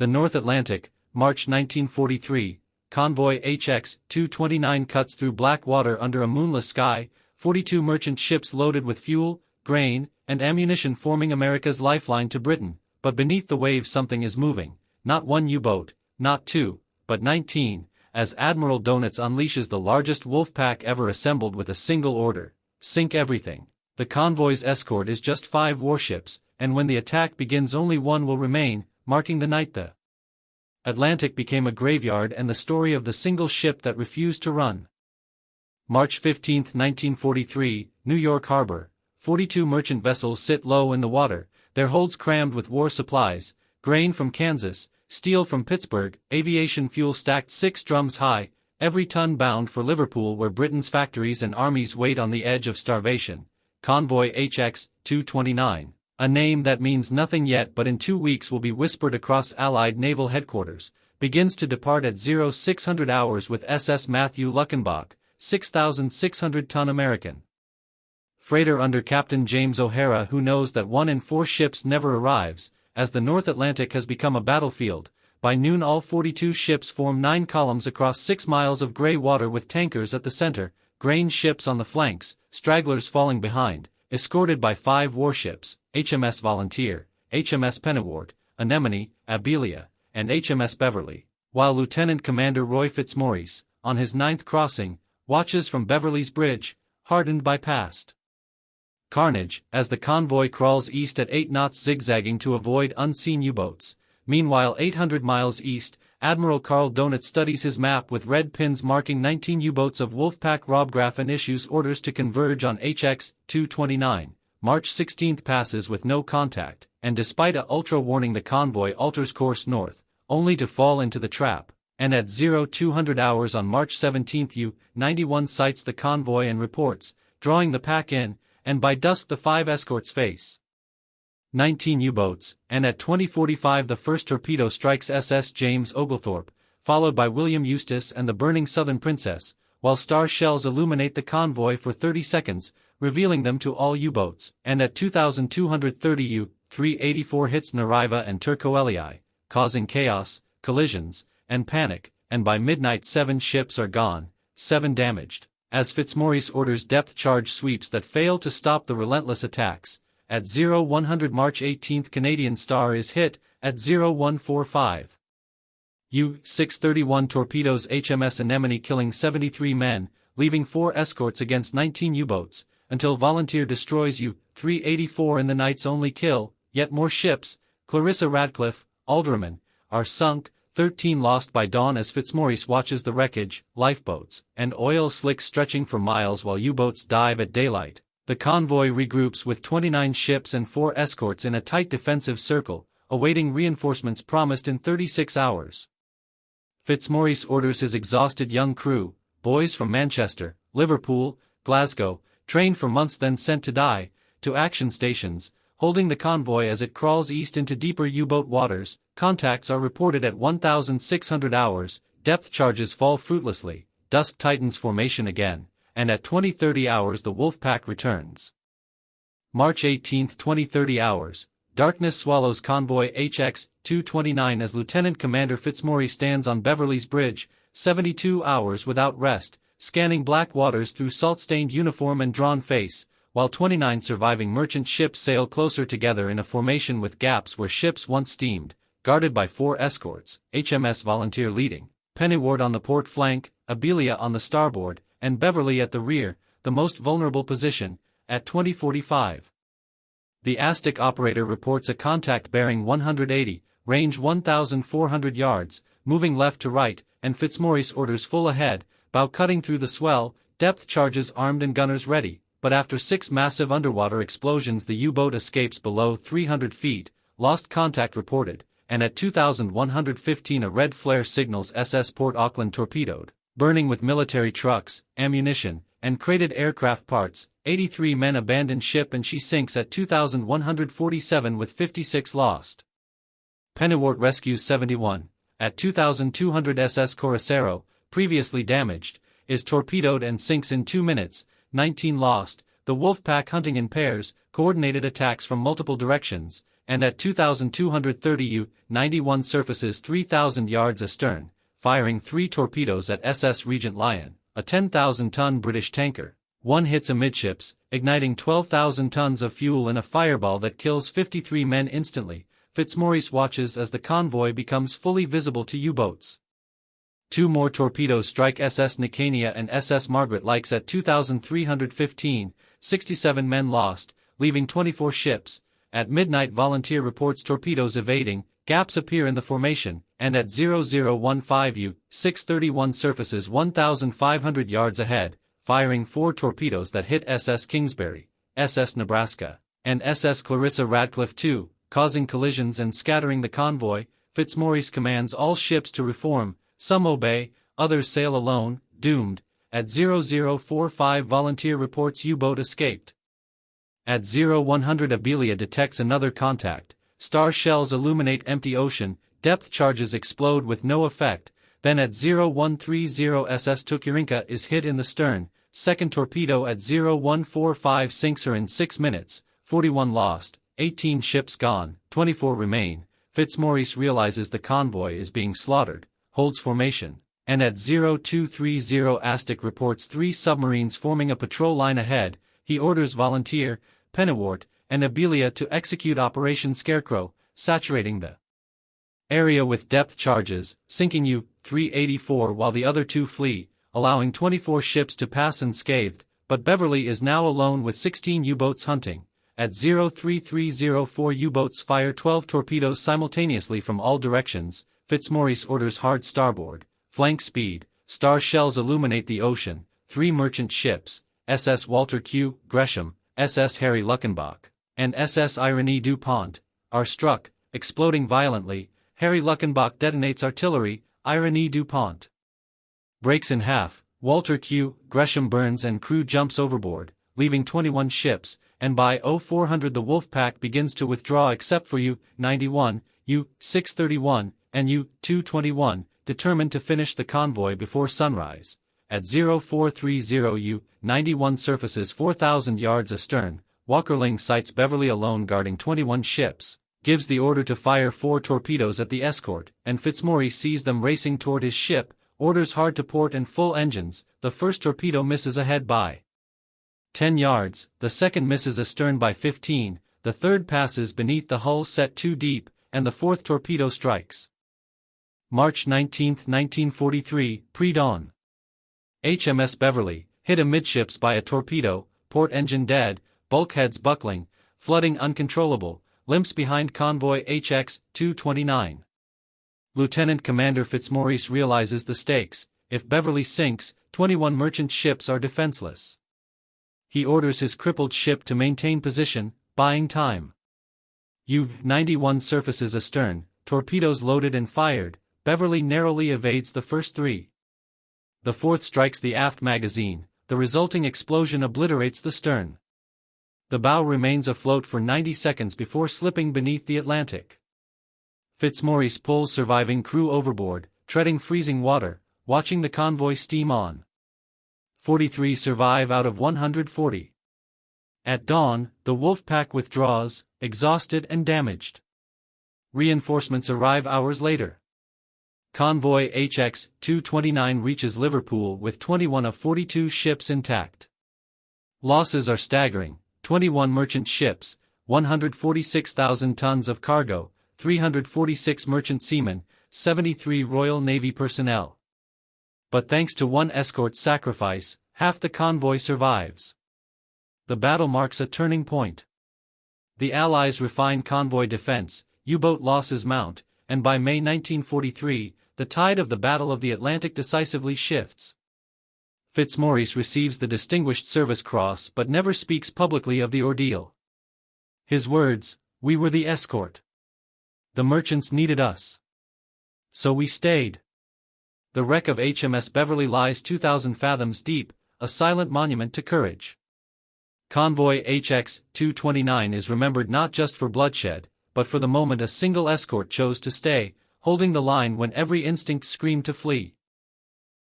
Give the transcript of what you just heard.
The North Atlantic, March 1943, Convoy HX-229 cuts through black water under a moonless sky, 42 merchant ships loaded with fuel, grain, and ammunition forming America's lifeline to Britain, but beneath the waves something is moving, not one U-boat, not two, but 19, as Admiral Donitz unleashes the largest wolf pack ever assembled with a single order: sink everything. The convoy's escort is just 5 warships, and when the attack begins only one will remain, marking the night. The Atlantic became a graveyard and the story of the single ship that refused to run. March 15, 1943, New York Harbor. 42 merchant vessels sit low in the water, their holds crammed with war supplies, grain from Kansas, steel from Pittsburgh, aviation fuel stacked 6 drums high, every ton bound for Liverpool where Britain's factories and armies wait on the edge of starvation. Convoy HX-229, a name that means nothing yet but in 2 weeks will be whispered across Allied naval headquarters, begins to depart at 0600 hours with SS Matthew Luckenbach, 6,600-ton American freighter under Captain James O'Hara, who knows that 1 in 4 ships never arrives, as the North Atlantic has become a battlefield. By noon all 42 ships form 9 columns across 6 miles of gray water with tankers at the center, grain ships on the flanks, stragglers falling behind, escorted by 5 warships, HMS Volunteer, HMS Pennywort, Anemone, Abelia, and HMS Beverly, while Lieutenant Commander Roy Fitzmaurice, on his 9th crossing, watches from Beverly's Bridge, hardened by past carnage, as the convoy crawls east at 8 knots zigzagging to avoid unseen U-boats. Meanwhile 800 miles east, Admiral Karl Donitz studies his map with red pins marking 19 U-boats of Wolfpack Robgraf and issues orders to converge on HX-229. March 16 passes with no contact, and despite a ultra warning the convoy alters course north, only to fall into the trap, and at 0200 hours on March 17 U-91 sights the convoy and reports, drawing the pack in, and by dusk the 5 escorts face 19 U-boats, and at 20:45 the first torpedo strikes SS James Oglethorpe, followed by William Eustace and the burning Southern Princess, while star shells illuminate the convoy for 30 seconds, revealing them to all U-boats, and at 2230 U-384 hits Nariva and Turco Elii, causing chaos, collisions, and panic, and by midnight 7 ships are gone, 7 damaged, as Fitzmaurice orders depth charge sweeps that fail to stop the relentless attacks. At 0100 March 18 Canadian Star is hit, at 0145. U-631 torpedoes HMS Anemone killing 73 men, leaving 4 escorts against 19 U-boats, until Volunteer destroys U-384 in the night's only kill. Yet more ships, Clarissa Radcliffe, Alderman, are sunk, 13 lost by dawn as Fitzmaurice watches the wreckage, lifeboats, and oil slicks stretching for miles while U-boats dive at daylight. The convoy regroups with 29 ships and 4 escorts in a tight defensive circle, awaiting reinforcements promised in 36 hours. Fitzmaurice orders his exhausted young crew, boys from Manchester, Liverpool, Glasgow, trained for months then sent to die, to action stations, holding the convoy as it crawls east into deeper U-boat waters. Contacts are reported at 1600 hours, depth charges fall fruitlessly, dusk tightens formation again, and at 2030 hours the Wolfpack returns. March 18, 2030 hours, darkness swallows convoy HX-229 as Lieutenant Commander Fitzmaurice stands on Beverly's Bridge, 72 hours without rest, scanning black waters through salt-stained uniform and drawn face, while 29 surviving merchant ships sail closer together in a formation with gaps where ships once steamed, guarded by 4 escorts, HMS Volunteer leading, Pennywort on the port flank, Abelia on the starboard, and Beverly at the rear, the most vulnerable position, at 2045. The ASTIC operator reports a contact bearing 180, range 1,400 yards, moving left to right, and Fitzmaurice orders full ahead, bow cutting through the swell, depth charges armed and gunners ready, but after 6 massive underwater explosions the U-boat escapes below 300 feet, lost contact reported, and at 2115 a red flare signals SS Port Auckland torpedoed, burning with military trucks, ammunition, and crated aircraft parts. 83 men abandon ship and she sinks at 2147 with 56 lost. Pennywort rescues 71. At 2200 SS Coracero, previously damaged, is torpedoed and sinks in 2 minutes, 19 lost. The Wolfpack hunting in pairs, coordinated attacks from multiple directions, and at 2,230 U-91 surfaces 3,000 yards astern, firing 3 torpedoes at SS Regent Lion, a 10,000-ton British tanker. One hits amidships, igniting 12,000 tons of fuel in a fireball that kills 53 men instantly. Fitzmaurice watches as the convoy becomes fully visible to U-boats. 2 more torpedoes strike SS Nicania and SS Margaret Likes at 2,315, 67 men lost, leaving 24 ships. At midnight Volunteer reports torpedoes evading, gaps appear in the formation, and at 0015 U-631 surfaces 1,500 yards ahead, firing 4 torpedoes that hit SS Kingsbury, SS Nebraska, and SS Clarissa Radcliffe II, causing collisions and scattering the convoy. Fitzmaurice commands all ships to reform, some obey, others sail alone, doomed. At 0045 Volunteer reports U-boat escaped. At 0100 Abelia detects another contact, star shells illuminate empty ocean, depth charges explode with no effect. Then at 0130 SS Tukurinka is hit in the stern, second torpedo at 0145 sinks her in 6 minutes, 41 lost, 18 ships gone, 24 remain. Fitzmaurice realizes the convoy is being slaughtered, holds formation, and at 0230 Astic reports 3 submarines forming a patrol line ahead. He orders Volunteer, Pennywort, and Abelia to execute Operation Scarecrow, saturating the area with depth charges, sinking U-384 while the other 2 flee, allowing 24 ships to pass unscathed, but Beverly is now alone with 16 U-boats hunting. At 03304 U-boats fire 12 torpedoes simultaneously from all directions. Fitzmaurice orders hard starboard, flank speed, star shells illuminate the ocean. 3 merchant ships, SS Walter Q. Gresham, SS Harry Luckenbach, and SS Irénée Dupont, are struck, exploding violently. Harry Luckenbach detonates artillery, Irénée Dupont breaks in half. Walter Q. Gresham burns and crew jumps overboard, leaving 21 ships, and by 0400 the Wolfpack begins to withdraw except for U-91, U-631, and U-221, determined to finish the convoy before sunrise. At 0430 U-91 surfaces 4,000 yards astern, Walkerling sights Beverly alone guarding 21 ships, gives the order to fire 4 torpedoes at the Escort, and Fitzmaurice sees them racing toward his ship, orders hard to port and full engines. The first torpedo misses ahead by 10 yards, the second misses astern by 15, the third passes beneath the hull set too deep, and the fourth torpedo strikes. March 19, 1943, pre-dawn. HMS Beverly, hit amidships by a torpedo, port engine dead, bulkheads buckling, flooding uncontrollable, limps behind convoy HX-229. Lieutenant Commander Fitzmaurice realizes the stakes. If Beverly sinks, 21 merchant ships are defenseless. He orders his crippled ship to maintain position, buying time. U-91 surfaces astern, torpedoes loaded and fired. Beverly narrowly evades the first 3. The fourth strikes the aft magazine. The resulting explosion obliterates the stern. The bow remains afloat for 90 seconds before slipping beneath the Atlantic. Fitzmaurice pulls surviving crew overboard, treading freezing water, watching the convoy steam on. 43 survive out of 140. At dawn, the Wolfpack withdraws, exhausted and damaged. Reinforcements arrive hours later. Convoy HX-229 reaches Liverpool with 21 of 42 ships intact. Losses are staggering: 21 merchant ships, 146,000 tons of cargo, 346 merchant seamen, 73 Royal Navy personnel. But thanks to one escort sacrifice, half the convoy survives. The battle marks a turning point. The Allies refine convoy defense, U-boat losses mount, and by May 1943, the tide of the Battle of the Atlantic decisively shifts. Fitzmaurice receives the Distinguished Service Cross but never speaks publicly of the ordeal. His words: "We were the escort. The merchants needed us. So we stayed." The wreck of HMS Beverly lies 2,000 fathoms deep, a silent monument to courage. Convoy HX-229 is remembered not just for bloodshed, but for the moment a single escort chose to stay, holding the line when every instinct screamed to flee.